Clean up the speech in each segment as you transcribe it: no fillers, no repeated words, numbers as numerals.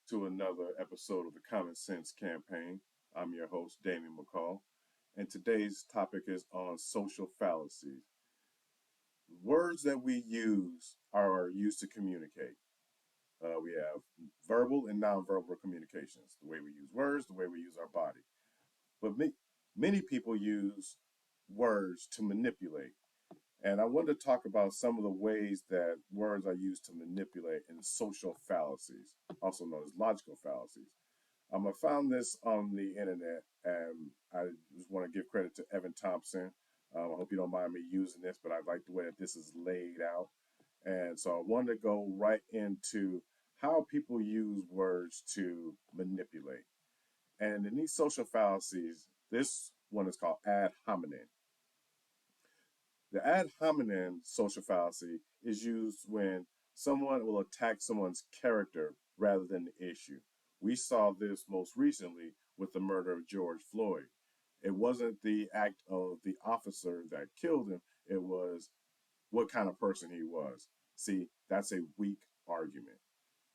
to another episode of the Common Sense Campaign. I'm your host, Damien McCall, and today's topic is on social fallacies. Words that we use are used to communicate. We have verbal and nonverbal communications, the way we use words, the way we use our body. But many people use words to manipulate. And I wanted to talk about some of the ways that words are used to manipulate in social fallacies, also known as logical fallacies. I found this on the internet, and I just want to give credit to Evan Thompson. I hope you don't mind me using this, but I like the way that this is laid out. And so I wanted to go right into how people use words to manipulate. And in these social fallacies, this one is called ad hominem. The ad hominem social fallacy is used when someone will attack someone's character rather than the issue. We saw this most recently with the murder of George Floyd. It wasn't the act of the officer that killed him, it was what kind of person he was. See, that's a weak argument.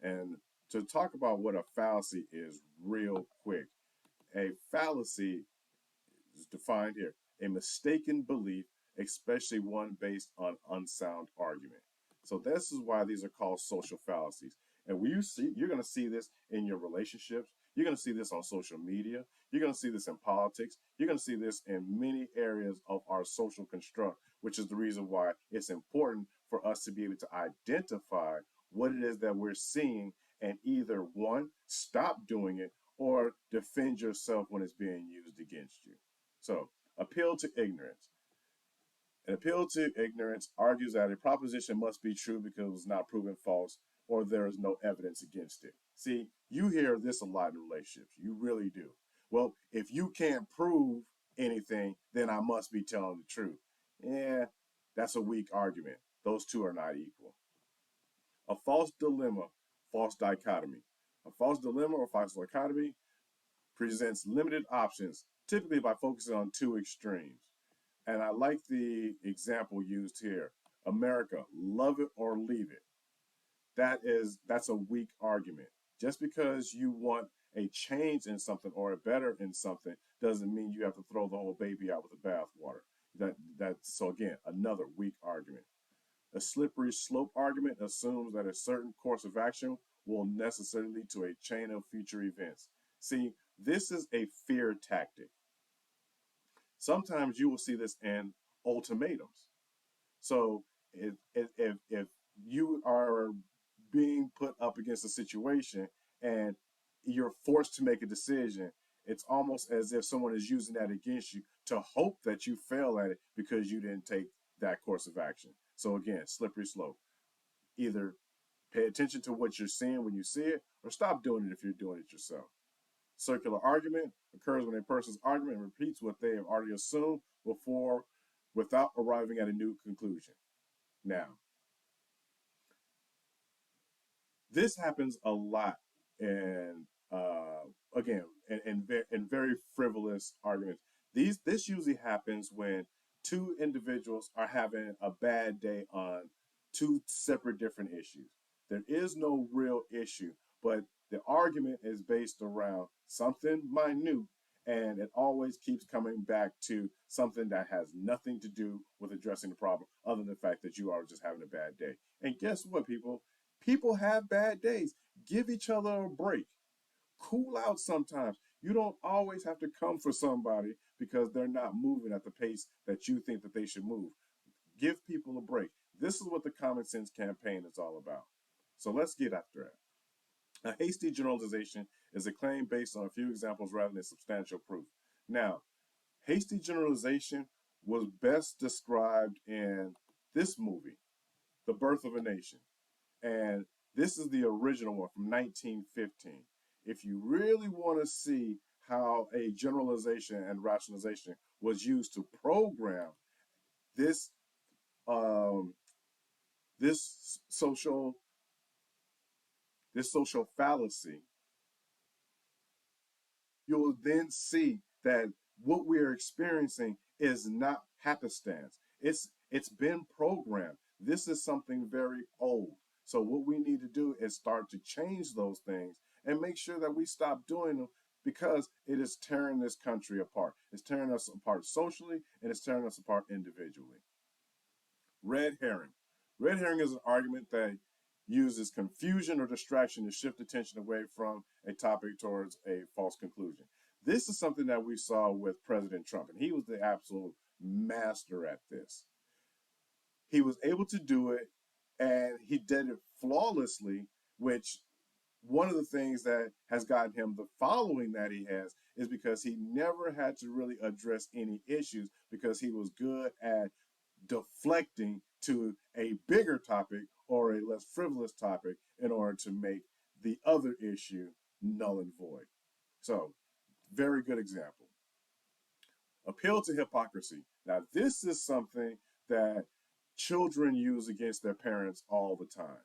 And to talk about what a fallacy is real quick, a fallacy is defined here, a mistaken belief, especially one based on unsound argument. So this is why these are called social fallacies. And you're going to see this in your relationships. You're going to see this on social media. You're going to see this in politics. You're going to see this in many areas of our social construct, which is the reason why it's important for us to be able to identify what it is that we're seeing and either one, stop doing it or defend yourself when it's being used against you. So, appeal to ignorance. An appeal to ignorance argues that a proposition must be true because it was not proven false or there is no evidence against it. See, you hear this a lot in relationships. You really do. Well, if you can't prove anything, then I must be telling the truth. Yeah, that's a weak argument. Those two are not equal. A false dilemma, false dichotomy. A false dilemma or false dichotomy presents limited options, typically by focusing on two extremes. And I like the example used here. America, love it or leave it. That's a weak argument. Just because you want a change in something or a better in something doesn't mean you have to throw the whole baby out with the bathwater. So again, another weak argument. A slippery slope argument assumes that a certain course of action will necessarily lead to a chain of future events. See, this is a fear tactic. Sometimes you will see this in ultimatums. So if you are being put up against a situation and you're forced to make a decision, it's almost as if someone is using that against you to hope that you fail at it because you didn't take that course of action. So again, slippery slope. Either pay attention to what you're seeing when you see it or stop doing it if you're doing it yourself. Circular argument occurs when a person's argument repeats what they have already assumed before without arriving at a new conclusion. Now, this happens a lot in, in very frivolous arguments. This usually happens when two individuals are having a bad day on two separate different issues. There is no real issue, but the argument is based around something minute, and it always keeps coming back to something that has nothing to do with addressing the problem, other than the fact that you are just having a bad day. And guess what, people? People have bad days. Give each other a break. Cool out sometimes. You don't always have to come for somebody because they're not moving at the pace that you think that they should move. Give people a break. This is what the Common Sense Campaign is all about. So let's get after it. A hasty generalization is a claim based on a few examples rather than substantial proof. Now, hasty generalization was best described in this movie, The Birth of a Nation. And this is the original one from 1915. If you really want to see how a generalization and rationalization was used to program this this social fallacy, you'll then see that what we're experiencing is not happenstance. It's been programmed. This is something very old. So what we need to do is start to change those things and make sure that we stop doing them because it is tearing this country apart. It's tearing us apart socially and it's tearing us apart individually. Red herring. Red herring is an argument that uses confusion or distraction to shift attention away from a topic towards a false conclusion. This is something that we saw with President Trump, and he was the absolute master at this. He was able to do it, and he did it flawlessly, which one of the things that has gotten him the following that he has is because he never had to really address any issues because he was good at deflecting to a bigger topic or a less frivolous topic in order to make the other issue null and void. So, very good example. Appeal to hypocrisy. Now, this is something that children use against their parents all the time.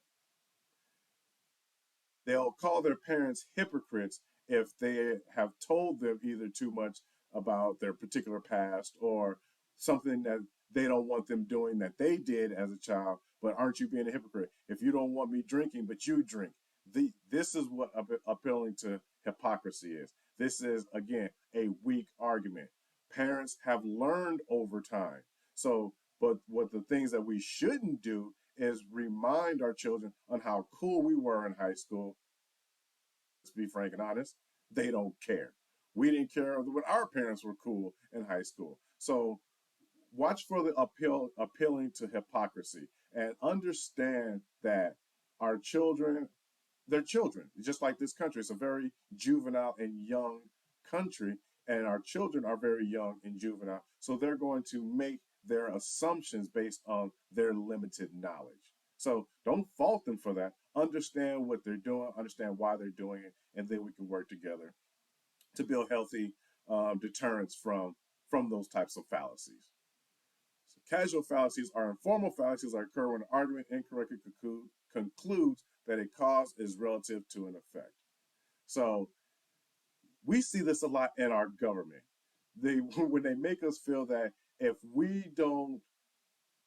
They'll call their parents hypocrites if they have told them either too much about their particular past or something that they don't want them doing that they did as a child. But aren't you being a hypocrite if you don't want me drinking but you drink? This is what appealing to hypocrisy is. This is again a weak argument. Parents have learned over time. So but what the things that we shouldn't do is remind our children on how cool we were in high school. Let's be frank and honest, they don't care. We didn't care when our parents were cool in high school. So watch for the appealing to hypocrisy and understand that our children, they're children. Just like this country, it's a very juvenile and young country, and our children are very young and juvenile. So they're going to make their assumptions based on their limited knowledge. So don't fault them for that. Understand what they're doing, understand why they're doing it, and then we can work together to build healthy deterrence from those types of fallacies. So casual fallacies are informal fallacies that occur when an argument incorrectly concludes that a cause is relative to an effect. So we see this a lot in our government. They when they make us feel that if we don't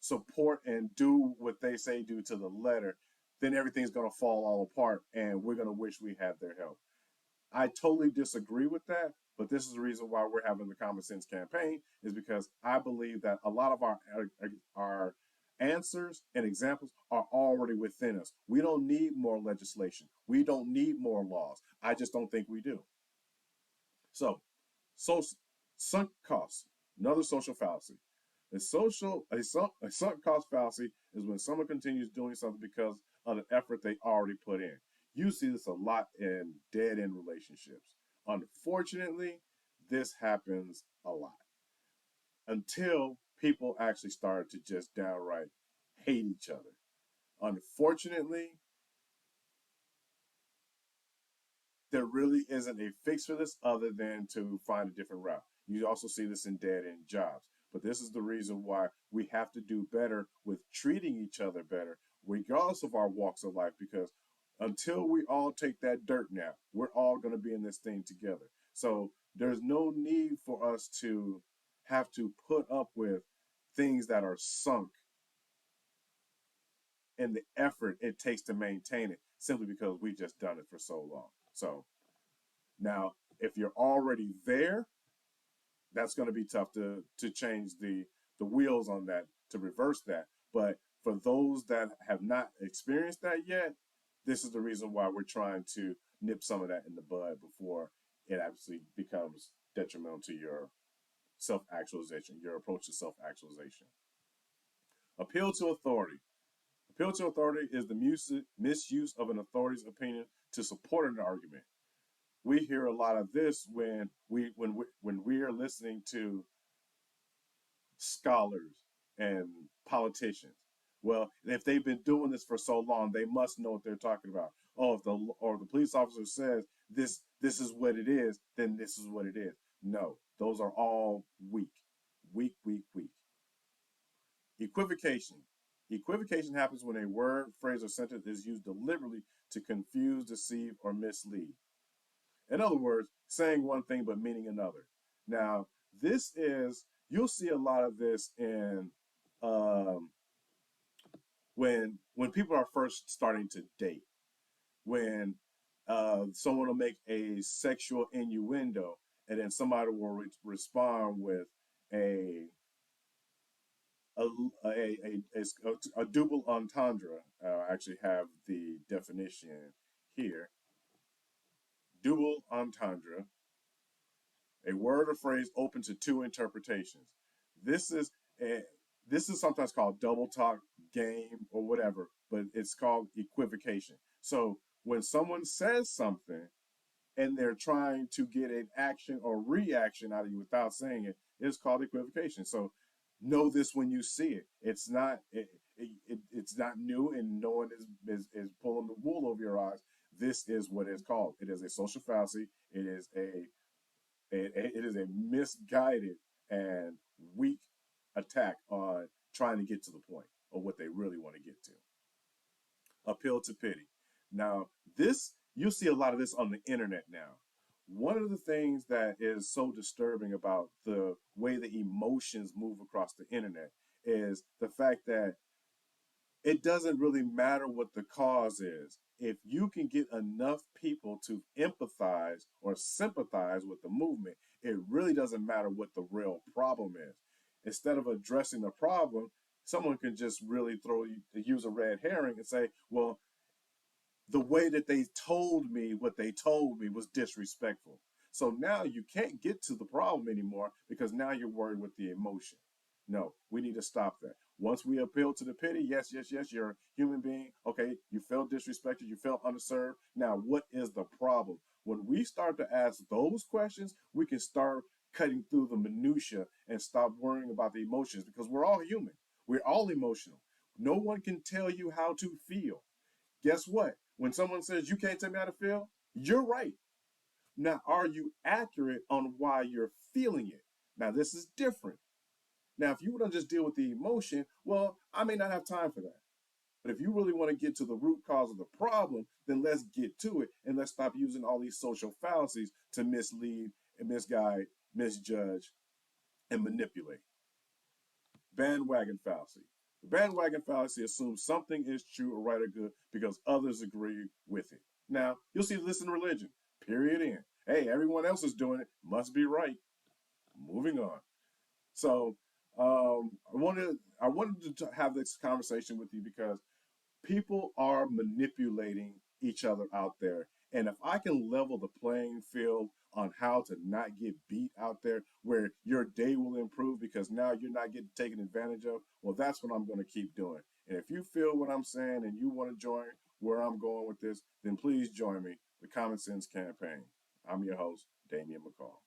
support and do what they say do to the letter, then everything's going to fall all apart and we're going to wish we had their help. I totally disagree with that, but this is the reason why we're having the Common Sense campaign is because I believe that a lot of our answers and examples are already within us. We don't need more legislation. We don't need more laws. I just don't think we do. So sunk costs, another social fallacy. A sunk cost fallacy is when someone continues doing something because of the effort they already put in. You see this a lot in dead end relationships. Unfortunately, this happens a lot until people actually start to just downright hate each other. Unfortunately, there really isn't a fix for this other than to find a different route. You also see this in dead end jobs. But this is the reason why we have to do better with treating each other better, regardless of our walks of life, because until we all take that dirt now, we're all going to be in this thing together. So there's no need for us to have to put up with things that are sunk in the effort it takes to maintain it simply because we've just done it for so long. So now, if you're already there, that's going to be tough to change the wheels on that to reverse that. But for those that have not experienced that yet, this is the reason why we're trying to nip some of that in the bud before it actually becomes detrimental to your self-actualization, your approach to self-actualization. Appeal to authority. Appeal to authority is the misuse of an authority's opinion to support an argument. We hear a lot of this when we are listening to scholars and politicians. Well, if they've been doing this for so long, they must know what they're talking about. Oh, if the police officer says this is what it is, then this is what it is. No, those are all weak, weak, weak, weak. Equivocation. Equivocation happens when a word, phrase, or sentence is used deliberately to confuse, deceive, or mislead. In other words, saying one thing but meaning another. Now, this is, you'll see a lot of this in um, when people are first starting to date, when someone will make a sexual innuendo, and then somebody will respond with a a, a double entendre. I actually have the definition here. Double entendre, a word or phrase open to two interpretations. This is a, this is sometimes called double talk, game, or whatever, but it's called equivocation. So when someone says something and they're trying to get an action or reaction out of you without saying it, it's called equivocation. So know this when you see it. It's not new, and no one is pulling the wool over your eyes. This is what it's called. It is a social fallacy. It is a misguided and weak attack on trying to get to the point of what they really want to get to. Appeal to pity. Now, this you'll see a lot of this on the internet now. One of the things that is so disturbing about the way the emotions move across the internet is the fact that it doesn't really matter what the cause is. If you can get enough people to empathize or sympathize with the movement, it really doesn't matter what the real problem is. Instead of addressing the problem, someone can just really use a red herring and say, well, the way that they told me what they told me was disrespectful. So now you can't get to the problem anymore because now you're worried with the emotion. No, we need to stop that. Once we appeal to the pity, yes, yes, yes, you're a human being. Okay, you felt disrespected, you felt underserved. Now, what is the problem? When we start to ask those questions, we can start cutting through the minutia and stop worrying about the emotions because we're all human. We're all emotional. No one can tell you how to feel. Guess what? When someone says you can't tell me how to feel, you're right. Now, are you accurate on why you're feeling it? Now, this is different. Now, if you want to just deal with the emotion, well, I may not have time for that. But if you really want to get to the root cause of the problem, then let's get to it and let's stop using all these social fallacies to mislead and misguide, misjudge, and manipulate. Bandwagon fallacy. The bandwagon fallacy assumes something is true or right or good because others agree with it. Now, you'll see this in religion, period in. Hey, everyone else is doing it, must be right. Moving on. So, I wanted to have this conversation with you because people are manipulating each other out there. And if I can level the playing field on how to not get beat out there, where your day will improve because now you're not getting taken advantage of, well, that's what I'm going to keep doing. And if you feel what I'm saying and you want to join where I'm going with this, then please join me, the Common Sense Campaign. I'm your host, Damian McCall.